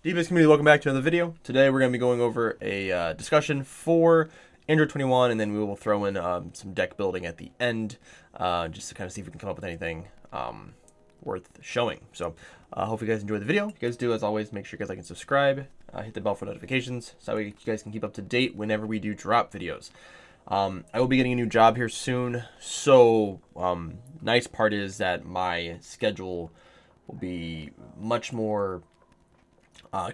Deepest community, welcome back to another video. Today we're going to be going over a discussion for Android 21, and then we will throw in some deck building at the end, just to kind of see if we can come up with anything worth showing. So hope you guys enjoy the video. If you guys do, as always, make sure you guys like and subscribe, hit the bell for notifications, so that way you guys can keep up to date whenever we do drop videos. I will be getting a new job here soon, so nice part is that my schedule will be much more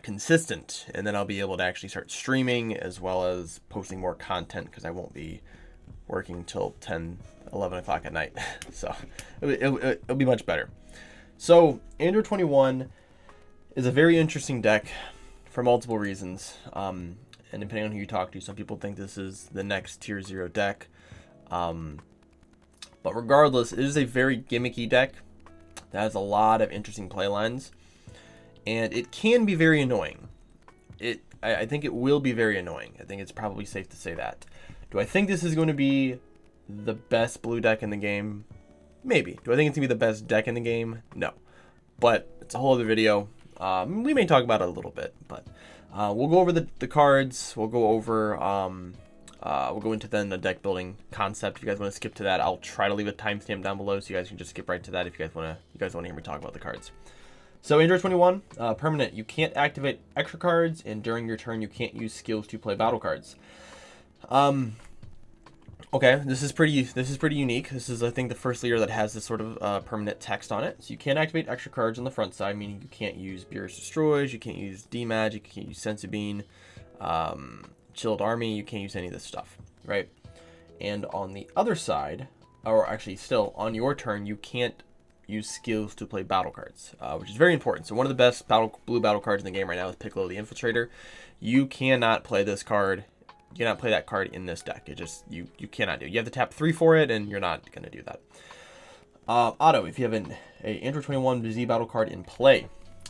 consistent, and then I'll be able to actually start streaming as well as posting more content because I won't be working till 10-11 o'clock at night. So it'll be much better. So Android 21 is a very interesting deck for multiple reasons, and depending on who you talk to, some people think this is the next tier 0 deck, but regardless, it is a very gimmicky deck that has a lot of interesting play lines. And it can be very annoying. I think it will be very annoying. I think it's probably safe to say that. Do I think this is going to be the best blue deck in the game? Maybe. Do I think it's going to be the best deck in the game? No. But it's a whole other video. We may talk about it a little bit. But we'll go over the cards. We'll go over... we'll go into then the deck building concept. If you guys want to skip to that, I'll try to leave a timestamp down below so you guys can just skip right to that if you guys want to hear me talk about the cards. So Android 21, permanent. You can't activate extra cards, and during your turn, you can't use skills to play battle cards. Okay, this is pretty unique. This is, I think, the first leader that has this sort of permanent text on it. So you can't activate extra cards on the front side, meaning you can't use Beerus Destroys, you can't use D-Magic, you can't use Senzu Bean, Chilled Army, you can't use any of this stuff, right? And on the other side, or actually still on your turn, you can't use skills to play battle cards, which is very important. So one of the best blue battle cards in the game right now is Piccolo the Infiltrator. You cannot play this card. You cannot play that card in this deck. It just you cannot do it. You have to tap 3 for it, and you're not going to do that. Auto, if you have an Android 21 Z battle card in play,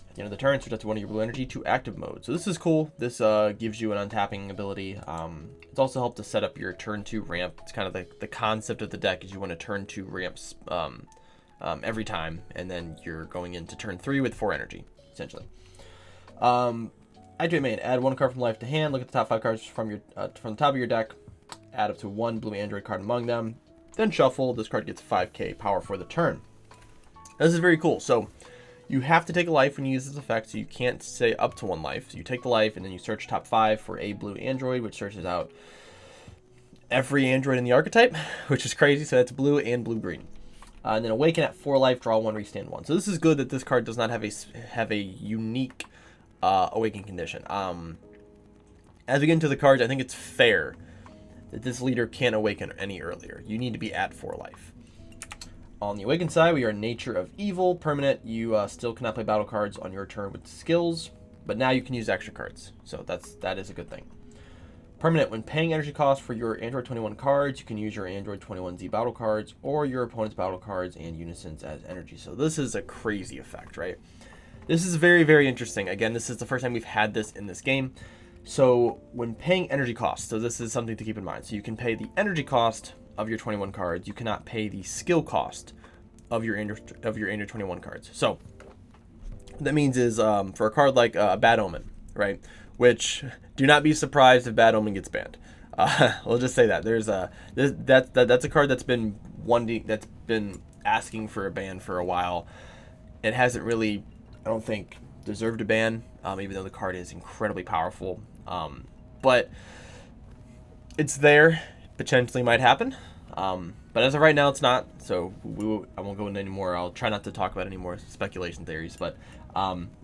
at the end of the turn, switch out to one of your blue energy to active mode. So this is cool. This gives you an untapping ability. It's also helped to set up your turn 2 ramp. It's kind of the concept of the deck is you want to turn 2 ramps every time, and then you're going into turn 3 with 4 energy, essentially. Activate main. Add 1 card from life to hand. Look at the top 5 cards from the top of your deck. Add up to 1 blue Android card among them. Then shuffle. This card gets 5k power for the turn. This is very cool. So you have to take a life when you use this effect, so you can't say up to 1 life. So you take the life, and then you search top 5 for a blue Android, which searches out every Android in the archetype, which is crazy. So that's blue and blue-green. And then awaken at 4 life, draw 1, restand 1. So this is good that this card does not have a unique awaken condition. As we get into the cards, I think it's fair that this leader can't awaken any earlier. You need to be at 4 life. On the awaken side, we are Nature of Evil. Permanent, you still cannot play battle cards on your turn with skills, but now you can use extra cards. So that is a good thing. Permanent, when paying energy cost for your Android 21 cards, you can use your Android 21Z battle cards or your opponent's battle cards and unisons as energy. So this is a crazy effect, right? This is very, very interesting. Again, this is the first time we've had this in this game. So when paying energy cost, so this is something to keep in mind. So you can pay the energy cost of your 21 cards. You cannot pay the skill cost of your Android 21 cards. So what that means is for a card like Bad Omen, right? Which, do not be surprised if Bad Omen gets banned. We'll just say that there's that's a card that's been asking for a ban for a while. It hasn't really, I don't think, deserved a ban, even though the card is incredibly powerful. But it's there. Potentially might happen. But as of right now, it's not. So I won't go into any more. I'll try not to talk about any more speculation theories. But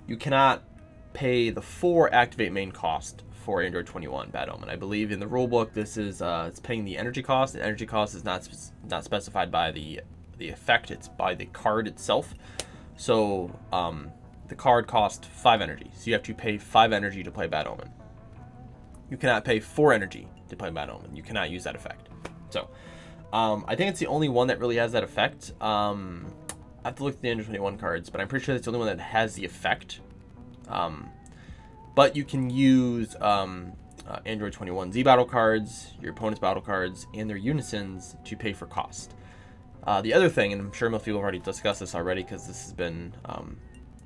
you cannot pay the 4 activate main cost for Android 21 Bad Omen. I believe in the rulebook this is it's paying the energy cost. The energy cost is not specified by the effect, it's by the card itself. So the card costs 5 energy, so you have to pay 5 energy to play Bad Omen. You cannot pay 4 energy to play Bad Omen. You cannot use that effect. So I think it's the only one that really has that effect. I have to look at the Android 21 cards, but I'm pretty sure that's the only one that has the effect. But you can use Android 21 Z battle cards, your opponent's battle cards, and their unisons to pay for cost. The other thing, and I'm sure most people have already discussed this already because this has been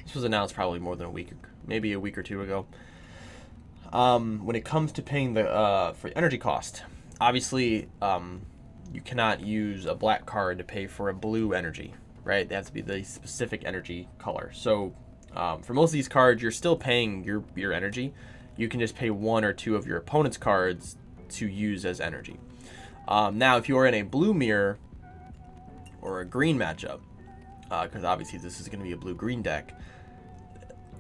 This was announced probably more than a week, maybe a week or two ago. When it comes to paying the for energy cost, obviously you cannot use a black card to pay for a blue energy, right? They have to be the specific energy color. So for most of these cards, you're still paying your energy. You can just pay one or two of your opponent's cards to use as energy. Now, if you're in a blue mirror or a green matchup, because obviously this is going to be a blue-green deck,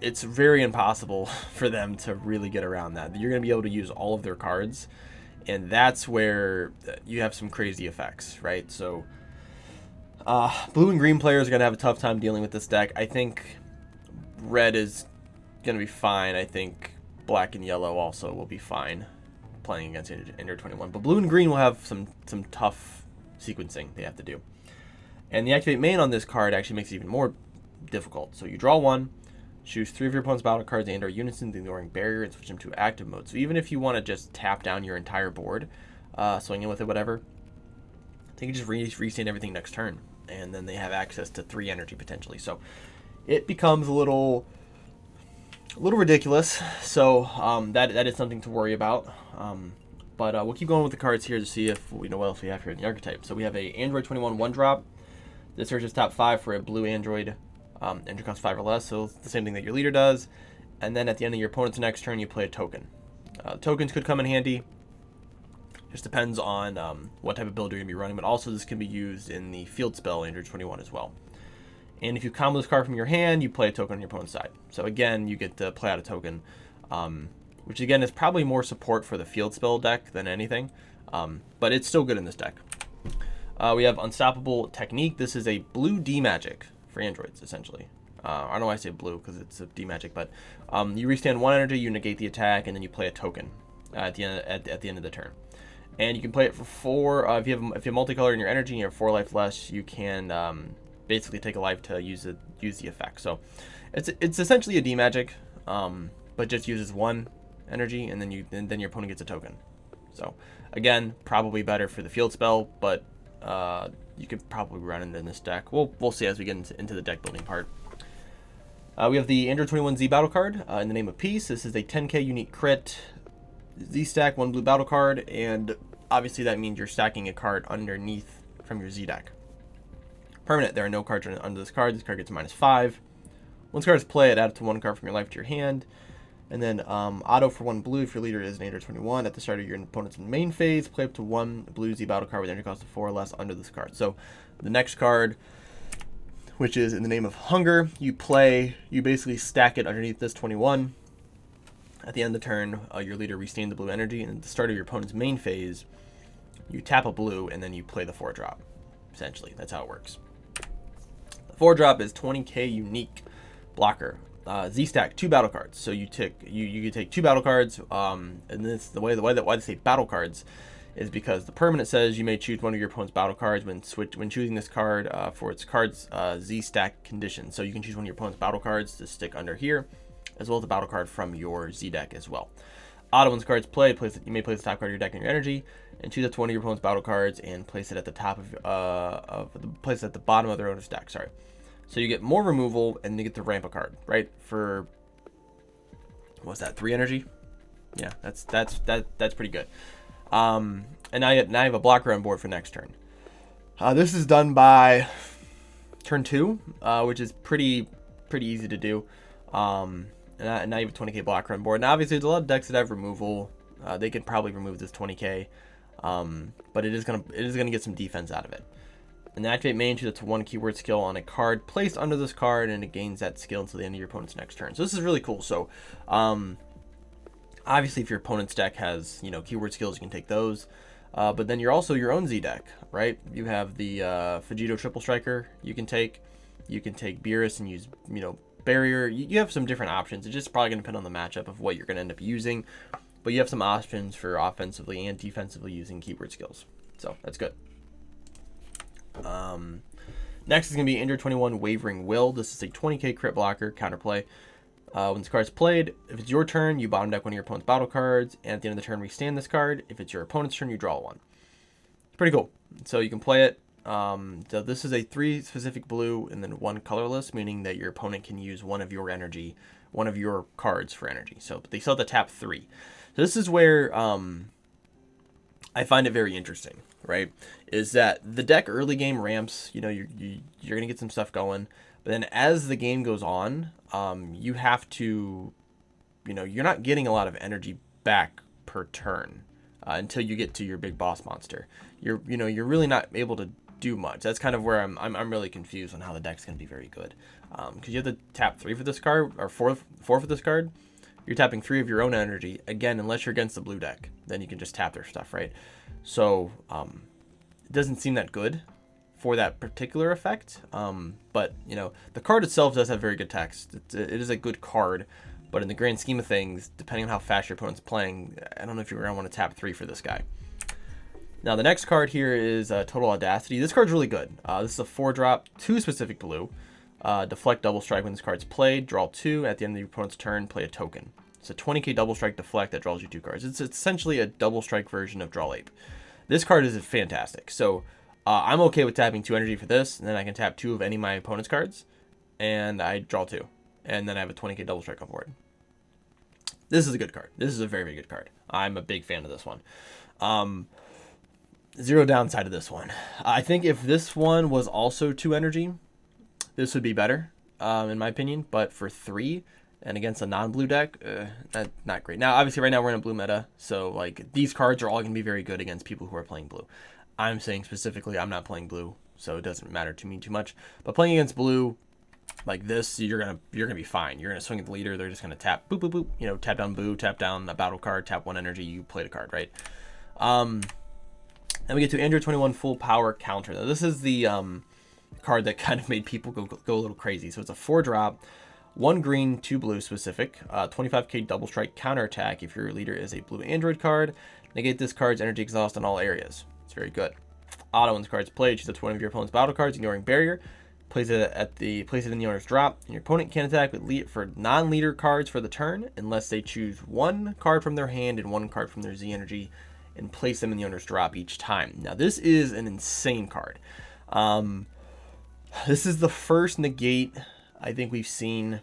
it's very impossible for them to really get around that. You're going to be able to use all of their cards, and that's where you have some crazy effects, right? So blue and green players are going to have a tough time dealing with this deck. I think red is going to be fine. I think black and yellow also will be fine playing against A21. But blue and green will have some tough sequencing they have to do. And the activate main on this card actually makes it even more difficult. So you draw one, choose 3 of your opponent's battle cards and or unison, ignoring barrier, and switch them to active mode. So even if you want to just tap down your entire board, swing in with it, whatever, they can just restand everything next turn. And then they have access to 3 energy potentially. So it becomes a little ridiculous. So that is something to worry about. But we'll keep going with the cards here to see if we know what else we have here in the archetype. So we have a Android 21 1-drop. This searches top 5 for a blue Android. Entry costs 5 or less, so it's the same thing that your leader does. And then at the end of your opponent's next turn, you play a token. Tokens could come in handy. Just depends on what type of build you're going to be running, but also this can be used in the field spell Android 21 as well. And if you combo this card from your hand, you play a token on your opponent's side. So again, you get to play out a token, which again is probably more support for the field spell deck than anything, but it's still good in this deck. We have Unstoppable Technique. This is a blue D-Magic for androids, essentially. I don't know why I say blue, because it's a D-Magic, but you restand 1 energy, you negate the attack, and then you play a token at the end of the turn. And you can play it for 4. If you have multicolor in your energy and you have 4 life less, you can basically take a life to use the effect. So it's essentially a D-Magic, but just uses 1 energy, and then your opponent gets a token. So again, probably better for the field spell, but you could probably run it in this deck. We'll see as we get into the deck building part. We have the Android 21 Z battle card in the name of Peace. This is a 10k unique crit Z stack, 1 blue battle card, and obviously that means you're stacking a card underneath from your Z deck. Permanent, there are no cards under this card. This card gets -5. Once cards play it, add it to 1 card from your life to your hand. And then auto for 1 blue if your leader is an Android 21. At the start of your opponent's main phase, play up to 1 blue Z battle card with energy cost of 4 or less under this card. So the next card, which is in the name of Hunger, you basically stack it underneath this 21. At the end of the turn, your leader restains the blue energy, and at the start of your opponent's main phase, you tap a blue, and then you play the 4-drop. Essentially, that's how it works. The 4-drop is 20k unique blocker. Z stack 2 battle cards. So you can take 2 battle cards, and this why they say battle cards is because the permanent says you may choose one of your opponent's battle cards when choosing this card for its card's Z stack condition. So you can choose one of your opponent's battle cards to stick under here, as well as a battle card from your Z deck as well. Auto, once cards play, you may place the top card of your deck in your energy, and choose up to one of your opponent's battle cards and place it at the top place it at the bottom of their owner's deck. Sorry. So you get more removal, and you get the ramp a card, right? For what's that? 3 energy? Yeah, that's pretty good. And now you have a blocker on board for next turn. This is done by turn 2, which is pretty easy to do. And now you have a 20k blocker on board. Now obviously there's a lot of decks that have removal. They could probably remove this 20k, but it is gonna get some defense out of it. And the activate main, choose up to 1 keyword skill on a card placed under this card, and it gains that skill until the end of your opponent's next turn. So this is really cool. So obviously if your opponent's deck has keyword skills, you can take those. But then you're also your own Z deck, right? You have the Vegito Triple Striker you can take. You can take Beerus and use Barrier. You have some different options. It's just probably going to depend on the matchup of what you're going to end up using. But you have some options for offensively and defensively using keyword skills. So that's good. Next is going to be Android 21 Wavering Will. This is a 20k crit blocker, counterplay. When this card is played, if it's your turn, you bottom deck one of your opponent's battle cards, and at the end of the turn, restand this card. If it's your opponent's turn, you draw 1. It's pretty cool. So you can play it. So this is a 3 specific blue and then 1 colorless, meaning that your opponent can use one of your energy, one of your cards for energy. So they still have to tap 3. So this is where I find it very interesting, right? Is that the deck early game ramps, you know, you're going to get some stuff going. But then as the game goes on, you have to, you know, you're not getting a lot of energy back per turn until you get to your big boss monster. You're really not able to do much. That's kind of where I'm really confused on how the deck's going to be very good. Because you have to tap 3 for this card, or 4 for this card. You're tapping 3 of your own energy. Again, unless you're against the blue deck, then you can just tap their stuff, right? So it doesn't seem that good for that particular effect. But, you know, the card itself does have very good text. It is a good card. But in the grand scheme of things, depending on how fast your opponent's playing, I don't know if you're going to want to tap 3 for this guy. Now, the next card here is Total Audacity. This card's really good. This is a 4-drop, 2 specific blue. Deflect double strike when this card's played. Draw 2. At the end of your opponent's turn, play a token. It's a 20k double strike deflect that draws you 2 cards. It's essentially a double strike version of Draw Ape. This card is fantastic. So I'm okay with tapping 2 energy for this, and then I can tap 2 of any of my opponent's cards, and I draw 2. And then I have a 20k double strike on board. This is a good card. This is a very, very good card. I'm a big fan of this one. Zero downside to this one. I think if this one was also 2 energy, this would be better, in my opinion. But for 3 and against a non-blue deck, not great. Now, obviously, right now we're in a blue meta, so like these cards are all going to be very good against people who are playing blue. I'm saying specifically, I'm not playing blue, so it doesn't matter to me too much. But playing against blue, like this, you're gonna be fine. You're gonna swing at the leader. They're just gonna tap, boop, boop, boop. You know, tap down Boo, tap down a battle card, tap 1 energy. You played a card, right? Then we get to A21 Full Power Counter. Now, this is the card that kind of made people go a little crazy. So it's a 4-drop, 1 green, 2 blue specific, 25k double strike counter attack. If your leader is a blue android card, negate this card's energy exhaust on all areas. It's very good. Auto, when this card's played, choose up to one of your opponent's battle cards, ignoring barrier. Place it in the owner's drop, and your opponent can attack with for non-leader cards for the turn, unless they choose 1 card from their hand and 1 card from their Z energy, and place them in the owner's drop each time. Now, this is an insane card. This is the first negate I think we've seen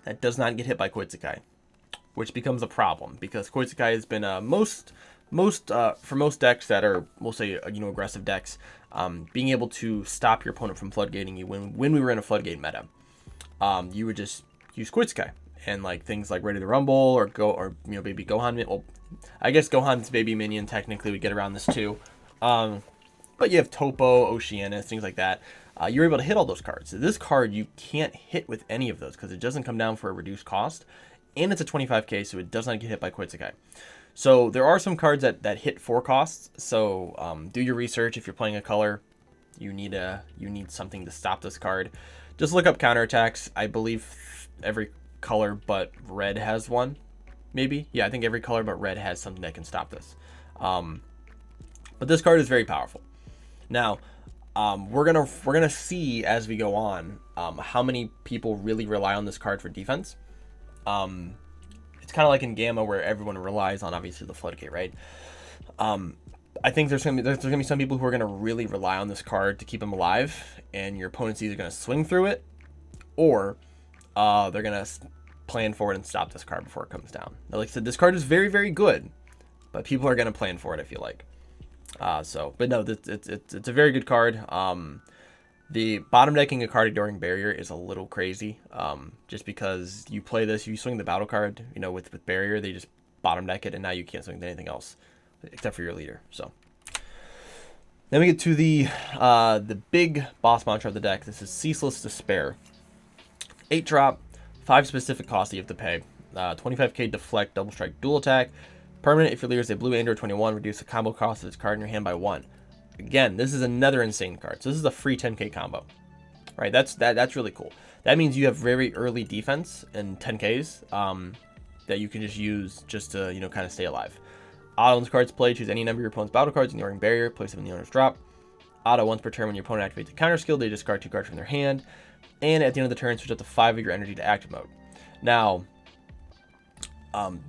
that does not get hit by Koitsukai, which becomes a problem because Koitsukai has been for most decks that are, we'll say, aggressive decks, being able to stop your opponent from floodgating you. When we were in a floodgate meta, you would just use Koitsukai and like things like Ready to Rumble or Baby Gohan. Well, I guess Gohan's baby minion technically would get around this too. But you have Topo, Oceanus, things like that. You're able to hit all those cards. So this card you can't hit with any of those because it doesn't come down for a reduced cost, and it's a 25k, so it does not get hit by Koitsukai. So there are some cards that hit 4 costs. So do your research. If you're playing a color, you need something to stop this card. Just look up counterattacks. I believe every color but red has one. Maybe. Yeah, I think every color but red has something that can stop this. But this card is very powerful. Now, we're gonna see as we go on how many people really rely on this card for defense. It's kind of like in Gamma where everyone relies on obviously the Floodgate, right? I think there's gonna be some people who are gonna really rely on this card to keep them alive, and your opponent's either gonna swing through it, or they're gonna plan for it and stop this card before it comes down. Now, like I said, this card is very, very good, but people are gonna plan for it, I feel like. But no, it's a very good card. The bottom decking a card ignoring barrier is a little crazy. Just because you play this, you swing the battle card, with barrier, they just bottom deck it, and now you can't swing anything else except for your leader. So then we get to the big boss mantra of the deck. This is Ceaseless Despair. 8-drop, 5 specific costs that you have to pay. 25k deflect, double strike, dual attack. Permanent, if your leader is a blue Android 21, reduce the combo cost of its card in your hand by 1. Again, this is another insane card. So this is a free 10k combo, right? That's really cool. That means you have very early defense and 10ks that you can just use just to kind of stay alive. Auto, once cards played, choose any number of your opponent's battle cards, ignoring barrier, place them in the owner's drop. Auto, once per turn, when your opponent activates a counter skill, they discard 2 cards from their hand, and at the end of the turn, switch up to 5 of your energy to active mode. Now,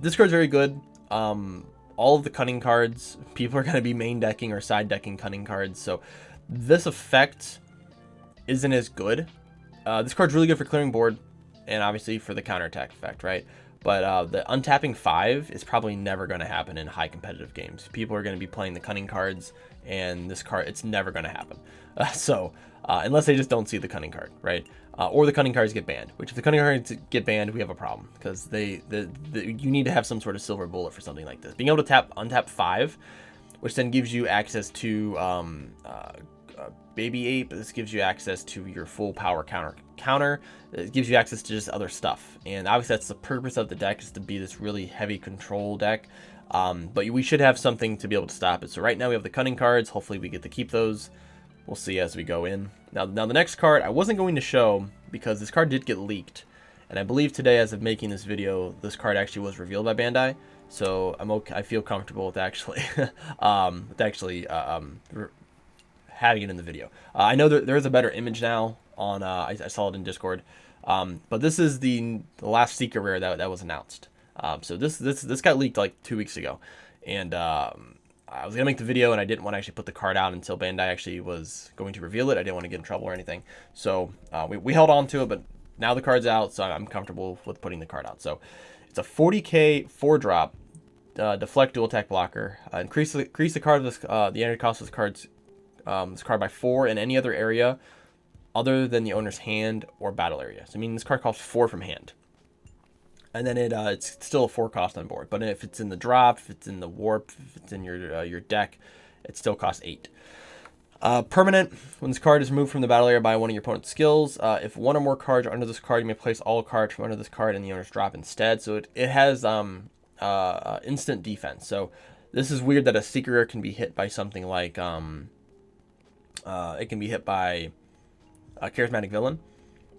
this card's very good. All of the cunning cards, people are going to be main decking or side decking cunning cards, so this effect isn't as good. This card's really good for clearing board, and obviously for the counterattack effect, right? But the untapping 5 is probably never going to happen in high competitive games. People are going to be playing the cunning cards, and this card, it's never going to happen. Unless they just don't see the cunning card, right? Or the cunning cards get banned. Which, if the cunning cards get banned, we have a problem, because you need to have some sort of silver bullet for something like this. Being able to untap 5, which then gives you access to Baby Ape. This gives you access to your full power counter. It gives you access to just other stuff, and obviously that's the purpose of the deck, is to be this really heavy control deck. But we should have something to be able to stop it. So right now we have the cunning cards. Hopefully we get to keep those. We'll see as we go in. Now the next card I wasn't going to show, because this card did get leaked, and I believe today, as of making this video, this card actually was revealed by Bandai. So I'm okay. I feel comfortable with actually having it in the video. I know there is a better image now on. I saw it in Discord, but this is the last secret rare that was announced. So this got leaked like 2 weeks ago, and I was gonna make the video, and I didn't want to actually put the card out until Bandai actually was going to reveal it. I didn't want to get in trouble or anything, so we held on to it. But now the card's out, so I'm comfortable with putting the card out. So it's a 40k 4-drop, deflect, dual attack blocker. Increase the card of this the energy cost of this card by 4 in any other area other than the owner's hand or battle area. So I mean, this card costs 4 from hand, and then it's still a 4 cost on board. But if it's in the drop, if it's in the warp, if it's in your deck, it still costs 8. Permanent. When this card is removed from the battle area by one of your opponent's skills, if one or more cards are under this card, you may place all cards from under this card in the owner's drop instead. So it has instant defense. So this is weird that a secret rare can be hit by something like it can be hit by a charismatic villain,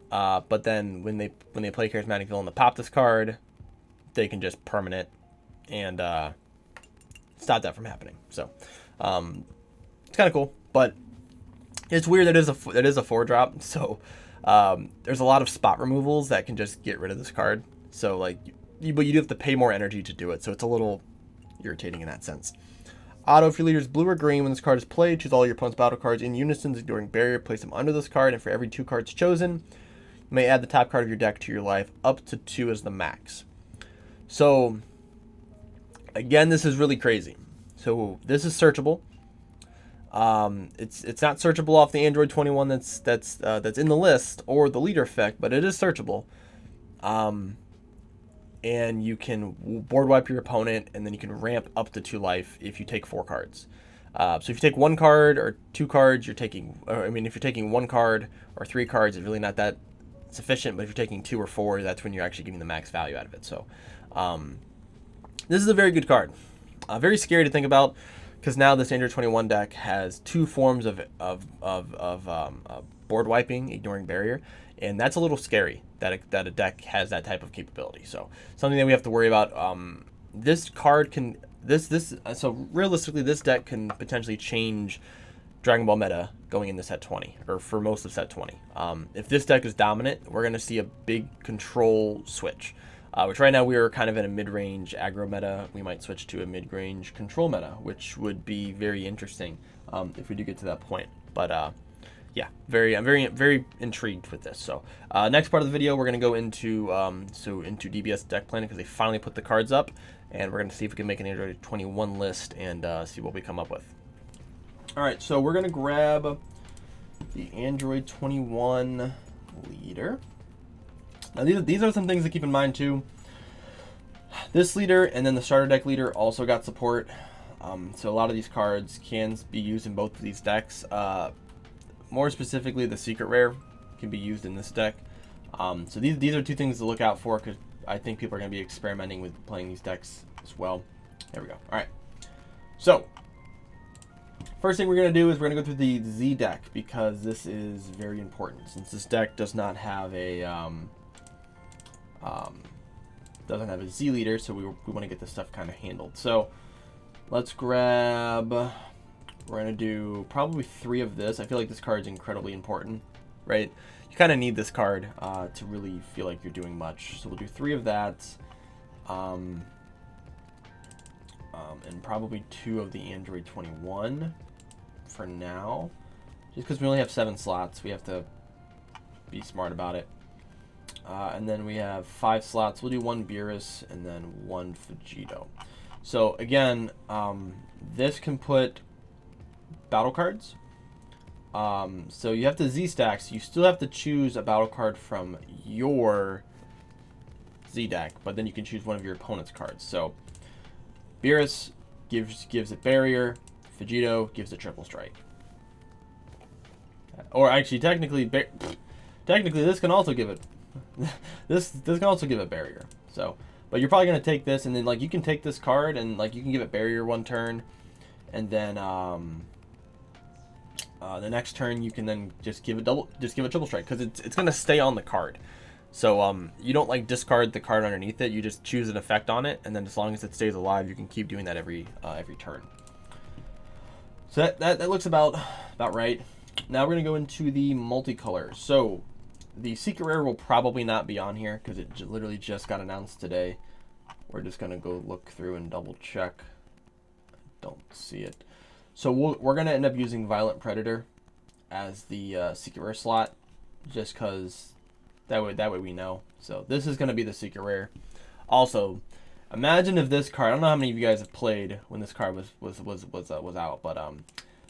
but then when they play charismatic villain to pop this card, they can just permanent and stop that from happening. So it's kind of cool, but it's weird that it is a 4-drop. So there's a lot of spot removals that can just get rid of this card. So like, but you do have to pay more energy to do it. So it's a little irritating in that sense. Auto, if your leader is blue or green, when this card is played, choose all your opponent's battle cards in unison during barrier, place them under this card, and for every 2 cards chosen, you may add the top card of your deck to your life, up to 2 as the max. So again, this is really crazy. So this is searchable. It's not searchable off the Android 21 that's in the list or the leader effect, but it is searchable. And you can board wipe your opponent, and then you can ramp up to 2 life if you take 4 cards. So if you take 1 card or 2 cards, you're taking, if you're taking 1 card or 3 cards, it's really not that sufficient. But if you're taking 2 or 4, that's when you're actually getting the max value out of it. So this is a very good card. Very scary to think about, because now this Android 21 deck has 2 forms of board wiping, ignoring barrier. And that's a little scary that a deck has that type of capability. So something that we have to worry about. This card can so realistically, this deck can potentially change Dragon Ball meta going into set 20, or for most of set 20. If this deck is dominant, we're going to see a big control switch. Which right now we are kind of in a mid-range aggro meta. We might switch to a mid-range control meta, which would be very interesting if we do get to that point. But yeah, I'm very intrigued with this. So next part of the video, we're going to go into into DBS deck planning, because they finally put the cards up, and we're going to see if we can make an Android 21 list and see what we come up with. All right, so we're going to grab the Android 21 leader. Now these are some things to keep in mind too. This leader and then the starter deck leader also got support. So a lot of these cards can be used in both of these decks. More specifically, the secret rare can be used in this deck. So these are 2 things to look out for, because I think people are going to be experimenting with playing these decks as well. There we go. All right. So first thing we're going to do is we're going to go through the Z deck, because this is very important, since this deck does not have a Z leader, so we want to get this stuff kind of handled. So let's grab. We're going to do probably 3 of this. I feel like this card is incredibly important, right? You kind of need this card to really feel like you're doing much. So we'll do 3 of that. And probably 2 of the Android 21 for now. just because we only have 7 slots, we have to be smart about it. And then we have 5 slots. We'll do 1 Beerus and then 1 Vegito. So again, this can put battle cards. So you have to Z stacks. You still have to choose a battle card from your Z deck, but then you can choose one of your opponent's cards. So Beerus gives a barrier. Vegito gives a triple strike. Or actually, technically, this can also give it. this can also give it barrier. So, but you're probably gonna take this, and then like you can take this card, and like you can give it barrier 1 turn, and then the next turn you can then just give a triple strike because it's gonna stay on the card. So you don't like discard the card underneath it. You just choose an effect on it, and then as long as it stays alive, you can keep doing that every turn. So that looks about right. Now we're gonna go into the multicolor. So the secret rare will probably not be on here because it literally just got announced today. We're just gonna go look through and double check. I don't see it. So we're gonna end up using Violent Predator as the secret rare slot, just because that way we know. So this is gonna be the secret rare. Also, imagine if this card. I don't know how many of you guys have played when this card was out, but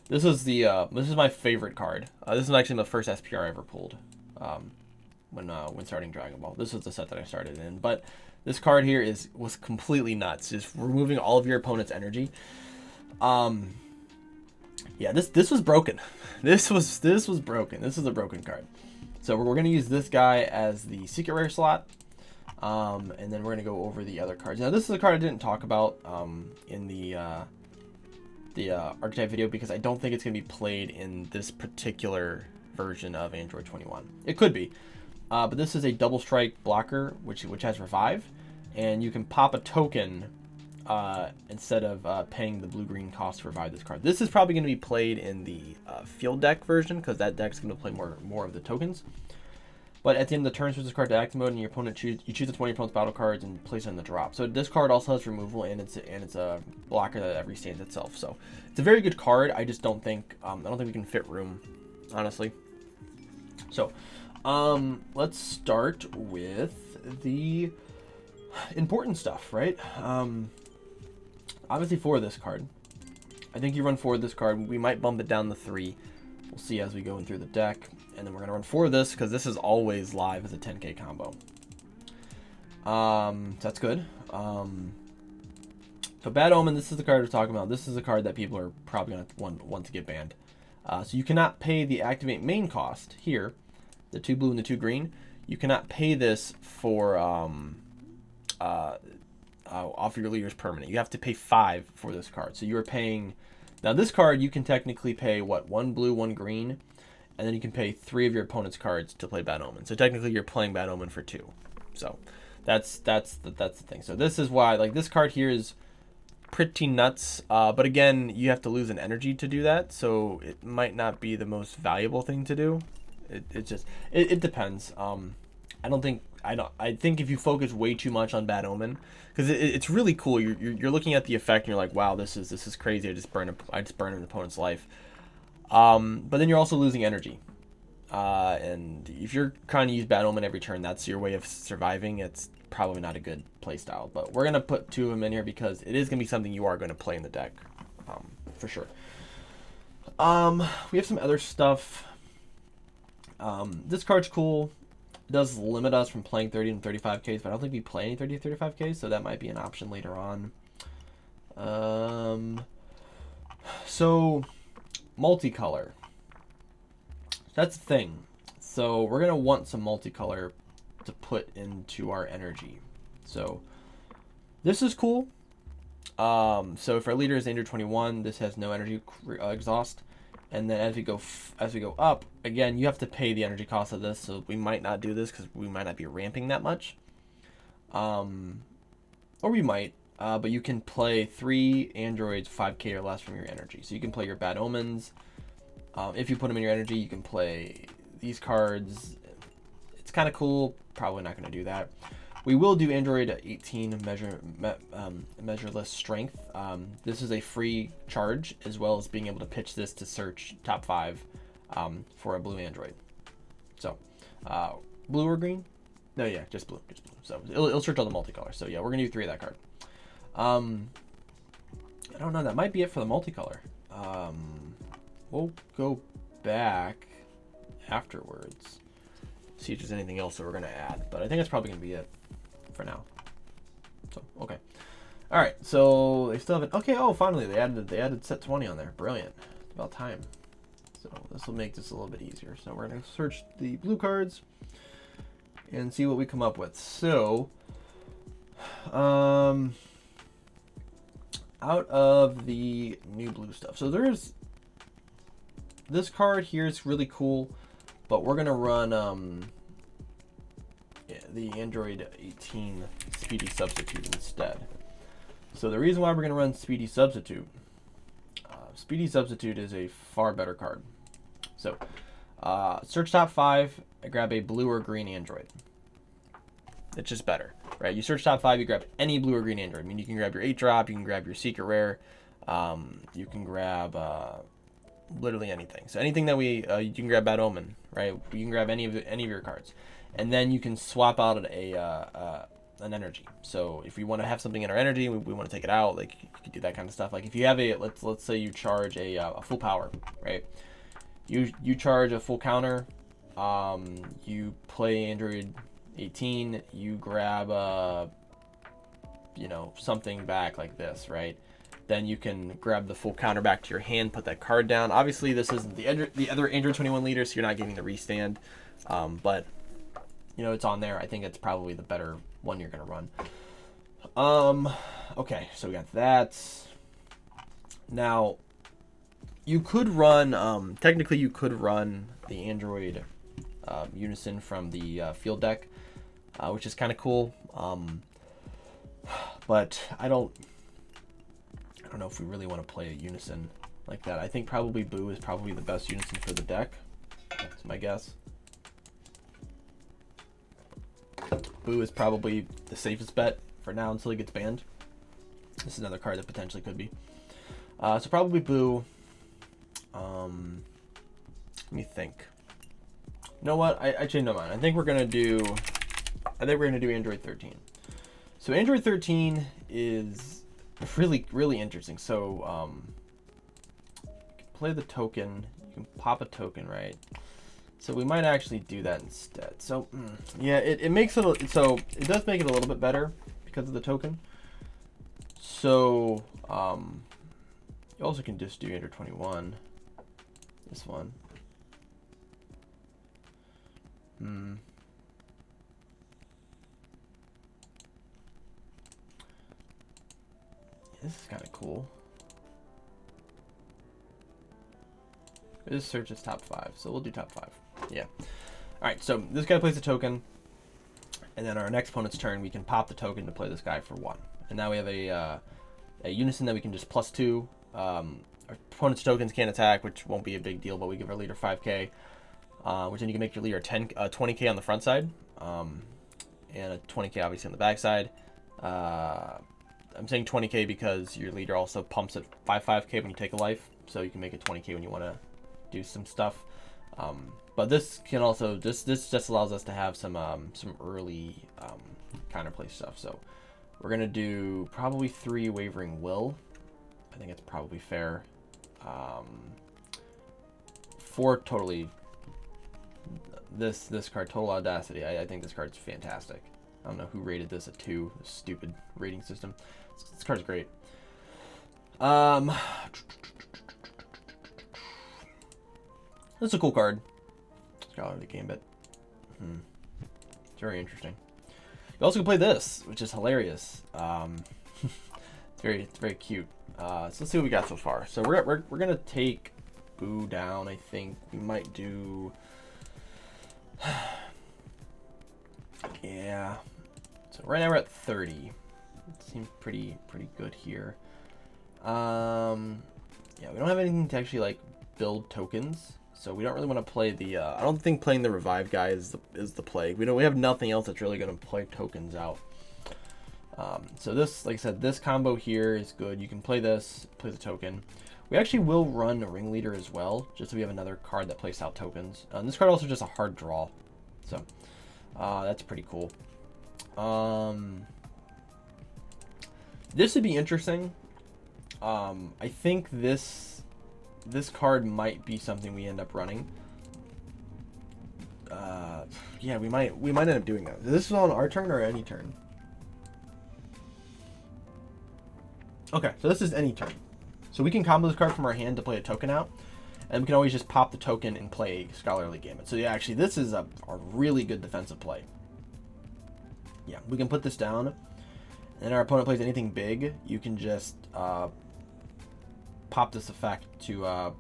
this is my favorite card. This is actually the first SPR I ever pulled. When starting Dragon Ball. This was the set that I started in, but this card here was completely nuts, just removing all of your opponent's energy. Yeah, this was broken. This was broken. This is a broken card. So we're gonna use this guy as the secret rare slot, and then we're gonna go over the other cards. Now this is a card I didn't talk about in the Archetype video because I don't think it's gonna be played in this particular version of Android 21. It could be, but this is a double strike blocker which has revive, and you can pop a token instead of paying the blue-green cost to revive this card. This is probably going to be played in the field deck version because that deck's going to play more of the tokens. But at the end of the turn, switch this card to active mode, and your opponent choose one of your opponent's battle cards and place it in the drop. So this card also has removal, and it's a blocker that restands itself. So it's a very good card. I just don't think I don't think we can fit room, honestly. So let's start with the important stuff, right? Obviously for this card, I think you run 4 of this card. We might bump it down to 3. We'll see as we go in through the deck. And then we're going to run 4 of this because this is always live as a 10k combo. So that's good. So Bad Omen, this is the card we're talking about. This is a card that people are probably going to want to get banned. So you cannot pay the activate main cost here, the 2 blue and the 2 green. You cannot pay this for off your leader's permanent. You have to pay 5 for this card. So you are paying. Now this card you can technically pay what, 1 blue, 1 green, and then you can pay 3 of your opponent's cards to play Bad Omen. So technically you're playing Bad Omen for 2. So that's the thing. So this is why, like, this card here is pretty nuts. But again, you have to lose an energy to do that, so it might not be the most valuable thing to do. It depends. I think if you focus way too much on Bad Omen, because it's really cool. You're looking at the effect and you're like, wow, this is crazy. I just burn an opponent's life. But then you're also losing energy. And if you're trying to use Bad Omen every turn, that's your way of surviving. It's probably not a good play style. But we're gonna put 2 of them in here because it is gonna be something you are gonna play in the deck, for sure. We have some other stuff. This card's cool. It does limit us from playing 30 and 35Ks, but I don't think we play any 30 to 35Ks, so that might be an option later on. So, multicolor. That's the thing. So, we're going to want some multicolor to put into our energy. So, this is cool. So, if our leader is Android 21, this has no energy exhaust. And then as we go up, again, you have to pay the energy cost of this, so we might not do this because we might not be ramping that much. Or we might, but you can play 3 androids 5k or less from your energy. So you can play your Bad Omens. If you put them in your energy, you can play these cards. It's kind of cool. Probably not going to do that. We will do Android 18 measureless strength. This is a free charge, as well as being able to pitch this to search top 5 for a blue android. So, blue or green? No, yeah, just blue, just blue. So it'll search all the multicolor. So yeah, we're gonna do 3 of that card. I don't know. That might be it for the multicolor. We'll go back afterwards, see if there's anything else that we're gonna add. But I think that's probably gonna be it for now. So okay. All right. So they still haven't. Okay. Oh, finally they added set 20 on there. Brilliant. It's about time. So this will make this a little bit easier. So we're gonna search the blue cards and see what we come up with. So, out of the new blue stuff. So there's this card here is really cool, but we're gonna run the Android 18 Speedy Substitute instead. So the reason why we're gonna run Speedy Substitute, Speedy Substitute is a far better card. So, search top 5, I grab a blue or green android. It's just better, right? You search top 5, you grab any blue or green android. I mean, you can grab your 8-drop, you can grab your secret rare, you can grab literally anything. So anything that you can grab Bad Omen, right? You can grab any of your cards, and then you can swap out an energy. So if we want to have something in our energy, we want to take it out, like you can do that kind of stuff. Like if you have let's say you charge a full power, right? You charge a full counter, you play Android 18, you grab something back like this, right? Then you can grab the full counter back to your hand, put that card down. Obviously this isn't the other Android 21 leader, so you're not getting the restand, but it's on there. I think it's probably the better one you're gonna run. Okay, so we got that. Now you could run, technically you could run the Android Unison from the field deck, which is kind of cool. But I don't know if we really want to play a Unison like that. I think probably Boo is probably the best Unison for the deck. That's my guess. Boo is probably the safest bet for now until he gets banned. This is another card that potentially could be. So probably Boo. Let me think. You know what? I changed my mind. I think we're gonna do Android 13. So Android 13 is really interesting. So you can play the token. You can pop a token, right? So we might actually do that instead. So yeah, it makes it so it does make it a little bit better because of the token. So you also can just do Android 21. This one. This is kind of cool. This search is top 5, so we'll do top 5. Yeah. All right. So this guy plays a token, and then our next opponent's turn, we can pop the token to play this guy for 1. And now we have a Unison that we can just +2. Our opponent's tokens can't attack, which won't be a big deal, but we give our leader 5k, which then you can make your leader 20k on the front side, and a 20k obviously on the back side. I'm saying 20k because your leader also pumps at 5k when you take a life, so you can make it 20k when you want to do some stuff. But this can also this just allows us to have some early counterplay stuff. So we're gonna do probably 3 Wavering Will. I think it's probably fair. 4 totally. This card, Total Audacity. I think this card's fantastic. I don't know who rated this at 2. This stupid rating system. This card's great. This is a cool card. Scholar of the Gambit. It's very interesting. You also can play this, which is hilarious. It's very cute. So let's see what we got so far. So we're gonna take Boo down. I think we might do. Yeah. So right now we're at 30. It seems pretty good here. Yeah, we don't have anything to actually like build tokens, so we don't really want to play the. I don't think playing the revive guy is the play. We have nothing else that's really going to play tokens out. So this, like I said, this combo here is good. You can play this, play the token. We actually will run a Ringleader as well, just so we have another card that plays out tokens. And this card also just a hard draw, so that's pretty cool. This would be interesting. I think this card might be something we end up running. Yeah, we might end up doing that. Is this on our turn or any turn? Okay, so this is any turn. So we can combo this card from our hand to play a token out, and we can always just pop the token and play Scholarly Gambit. So yeah, actually this is a really good defensive play. Yeah, we can put this down, and our opponent plays anything big, you can just pop this effect to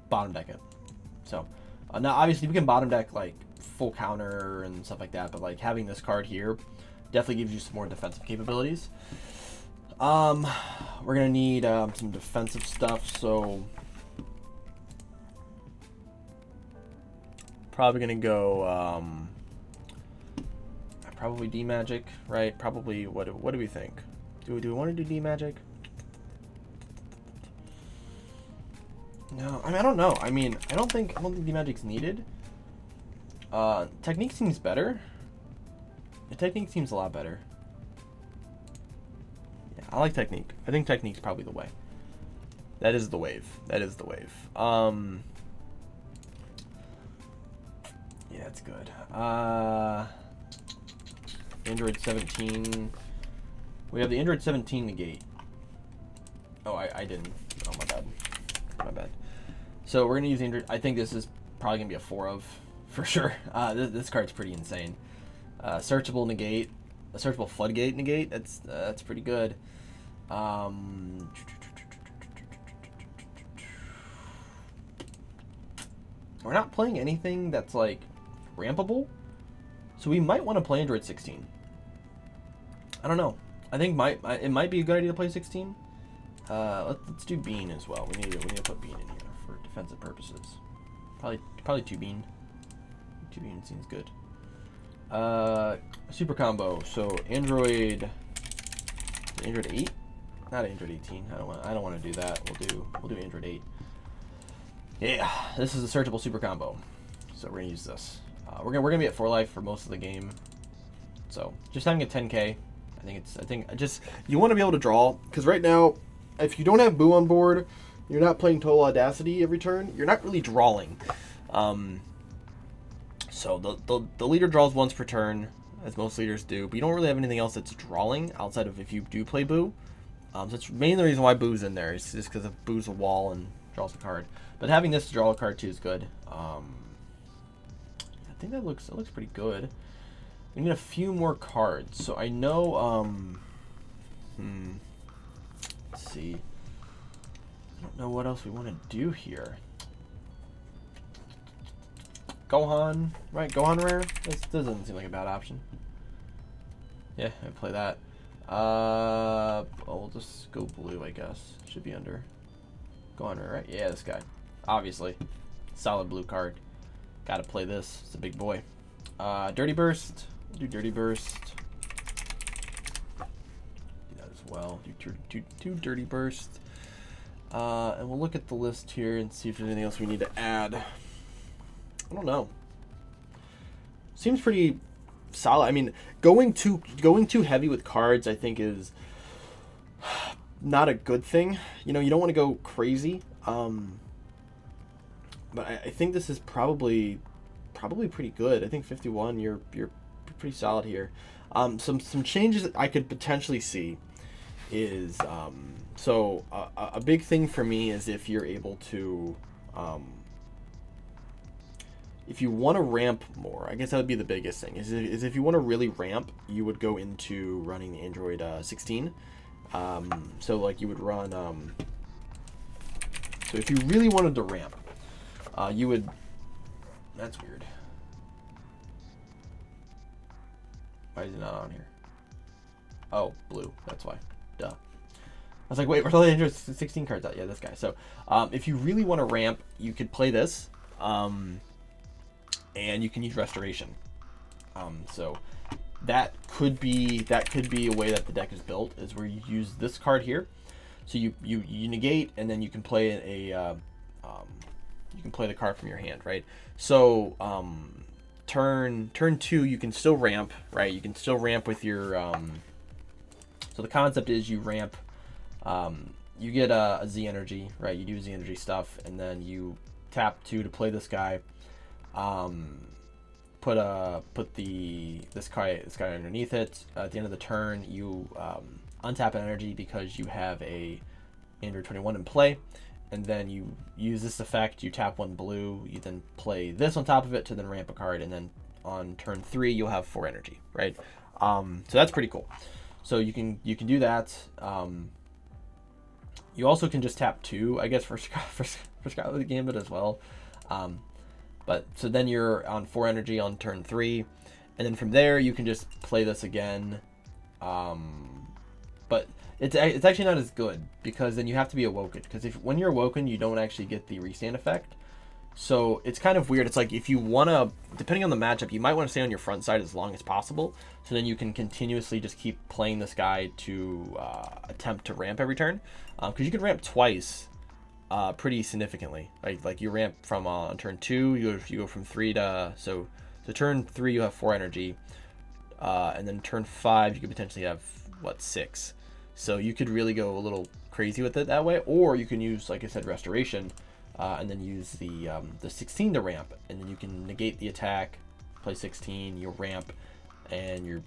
bottom deck it. So now obviously we can bottom deck like full counter and stuff like that, but like having this card here definitely gives you some more defensive capabilities. We're gonna need some defensive stuff, so probably gonna go probably D-Magic, right? Probably what do we think? Do we want to do D-Magic? No, I mean I don't know. I mean I don't think D-Magic's needed. Technique seems better. The technique seems a lot better. Yeah, I like technique. I think technique's probably the way. That is the wave. That is the wave. Yeah, it's good. Android 17. We have the Android 17 negate. Oh, I didn't. Oh, my bad. My bad. So we're gonna use Android. I think this is probably gonna be a 4 of, for sure. This card's pretty insane. Searchable negate, a searchable floodgate negate. That's pretty good. We're not playing anything that's like rampable, so we might want to play Android 16. I don't know. I think it might be a good idea to play 16. Let's do Bean as well. We need to put Bean in here for defensive purposes. Probably 2 Bean. 2 Bean seems good. Super combo. So Android 8, not Android 18. I don't want to do that. We'll do Android 8. Yeah, this is a searchable super combo. So we're gonna use this. We're gonna be at 4 life for most of the game. So just having a 10k, I think just you want to be able to draw, because right now, if you don't have Boo on board, you're not playing Total Audacity every turn. You're not really drawing. So the leader draws once per turn, as most leaders do, but you don't really have anything else that's drawing outside of if you do play Boo. So that's mainly the reason why Boo's in there. It's just because of Boo's a wall and draws a card. But having this to draw a card too is good. I think that looks pretty good. We need a few more cards. So I know. Let's see. I don't know what else we want to do here. Gohan, right? Gohan rare? This doesn't seem like a bad option. Yeah, I'd play that. We'll just go blue, I guess. Should be under. Gohan rare, right? Yeah, this guy. Obviously. Solid blue card. Gotta play this. It's a big boy. Dirty Burst. Do Dirty Burst. Do that as well. Do Dirty Burst. And we'll look at the list here and see if there's anything else we need to add. I don't know. Seems pretty solid. I mean, going too heavy with cards, I think, is not a good thing. You know, you don't want to go crazy. But I think this is probably pretty good. I think 51, you're pretty solid here. Some changes that I could potentially see is a big thing for me is if you're able to if you want to ramp more, I guess that would be the biggest thing. Is if you want to really ramp, you would go into running the Android 16. So like you would run. So if you really wanted to ramp, you would. That's weird. Why is it not on here? Oh, blue. That's why. Duh. I was like, wait, where's all the Android 16 cards out? Yeah, this guy. So if you really want to ramp, you could play this. And you can use Restoration. So that could be a way that the deck is built, is where you use this card here. So you negate, and then you can play you can play the card from your hand, right? So turn 2, you can still ramp, right? You can still ramp with your so the concept is you ramp, you get a Z energy, right? You do Z energy stuff, and then you tap 2 to play this guy. Put this guy underneath it. At the end of the turn, you untap an energy because you have a Android 21 in play, and then you use this effect. You tap 1 blue. You then play this on top of it to then ramp a card, and then on turn 3 you'll have 4 energy, right? So that's pretty cool. So you can do that. You also can just tap 2, I guess, for Scarlet Gambit as well. But so then you're on 4 energy on turn 3, and then from there you can just play this again. But it's actually not as good, because then you have to be awoken. Because when you're awoken, you don't actually get the restand effect. So it's kind of weird. It's like if you want to, depending on the matchup, you might want to stay on your front side as long as possible. So then you can continuously just keep playing this guy to attempt to ramp every turn. Because you can ramp twice pretty significantly. Like you ramp from on turn 2, you go from 3 to, so turn 3 you have 4 energy. And then turn 5 you could potentially have, 6. So you could really go a little crazy with it that way. Or you can use, like I said, Restoration. And then use the 16 to ramp, and then you can negate the attack, play 16, you ramp, and you're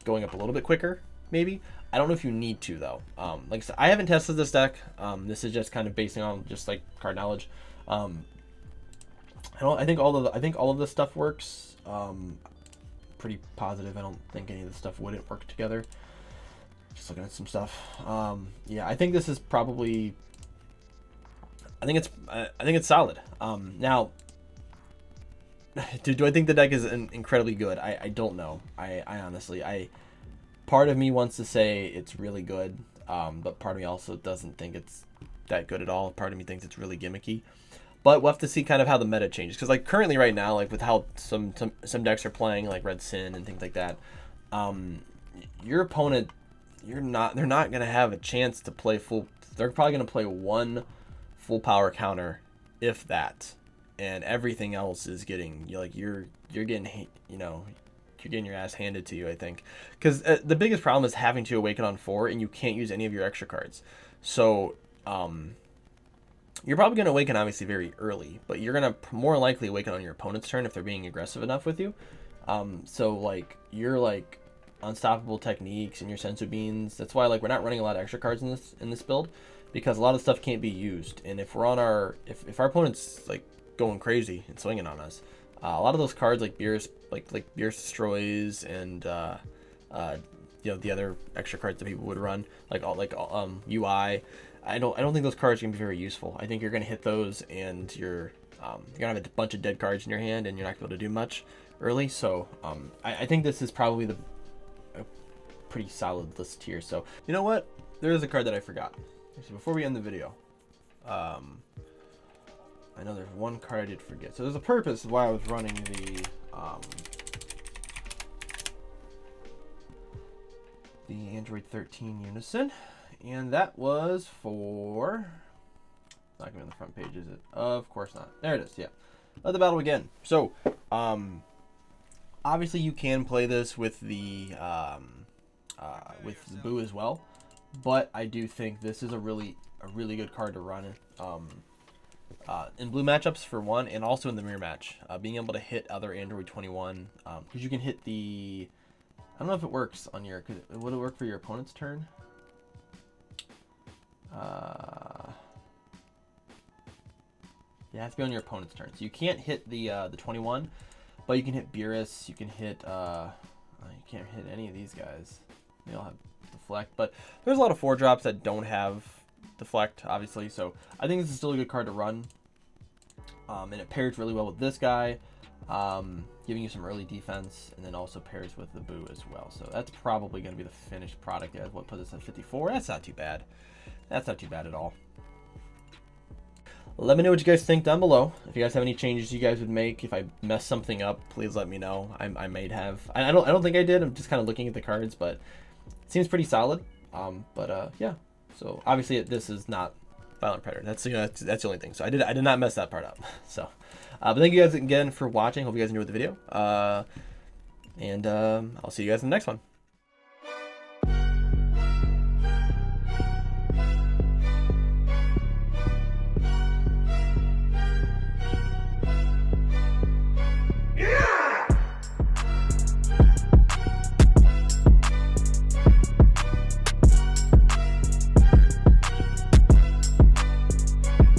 going up a little bit quicker, maybe. I don't know if you need to, though. Like I said, I haven't tested this deck. This is just kind of basing on just like card knowledge. I think all of this stuff works. Pretty positive. I don't think any of this stuff wouldn't work together. Just looking at some stuff. Yeah, I think this is probably. I think it's solid. Now, do I think the deck is incredibly good? I don't know. I honestly, part of me wants to say it's really good, but part of me also doesn't think it's that good at all. Part of me thinks it's really gimmicky. But we'll have to see kind of how the meta changes, because like currently right now, like with how some decks are playing, like Red Sin and things like that, your opponent, they're not gonna have a chance to play full. They're probably gonna play one full power counter, if that, and everything else is getting you're getting your ass handed to you, I think, because the biggest problem is having to awaken on 4 and you can't use any of your extra cards. So you're probably going to awaken obviously very early, but you're going to more likely awaken on your opponent's turn if they're being aggressive enough with you. So like your like unstoppable techniques and your sensu beans, that's why like we're not running a lot of extra cards in this build, because a lot of stuff can't be used. And if we're on if our opponent's like going crazy and swinging on us, a lot of those cards like Beerus, like Beerus Destroys and the other extra cards that people would run, like UI, I don't think those cards are gonna be very useful. I think you're gonna hit those and you're gonna have a bunch of dead cards in your hand and you're not gonna be able to do much early. So I think this is probably a pretty solid list here. So you know what, there is a card that I forgot. So before we end the video, I know there's one card I did forget. So there's a purpose why I was running the Android 13 Unison, and that was for, not gonna be on the front page, is it? Of course not. There it is. Yeah, let the battle begin. So obviously you can play this with the Boo as well, but I do think this is a really good card to run in blue matchups for one, and also in the mirror match. Being able to hit other Android 21, because you can hit the, I don't know if it works on your, would it work for your opponent's turn? Yeah, it has to be on your opponent's turn. So you can't hit the 21, but you can hit Beerus, you can hit, you can't hit any of these guys. They all have deflect, but there's a lot of 4-drops that don't have deflect, obviously, so I think this is still a good card to run. And it pairs really well with this guy, giving you some early defense, and then also pairs with the Boo as well. So that's probably going to be the finished product. As what puts us at 54. That's not too bad. That's not too bad at all. Let me know what you guys think down below. If you guys have any changes you guys would make, if I mess something up, please let me know. I may have. I don't think I did. I'm just kind of looking at the cards, but it seems pretty solid. Yeah. So obviously this is not Violent Predator. That's that's the only thing. So I did not mess that part up. So, but thank you guys again for watching. Hope you guys enjoyed the video. And I'll see you guys in the next one.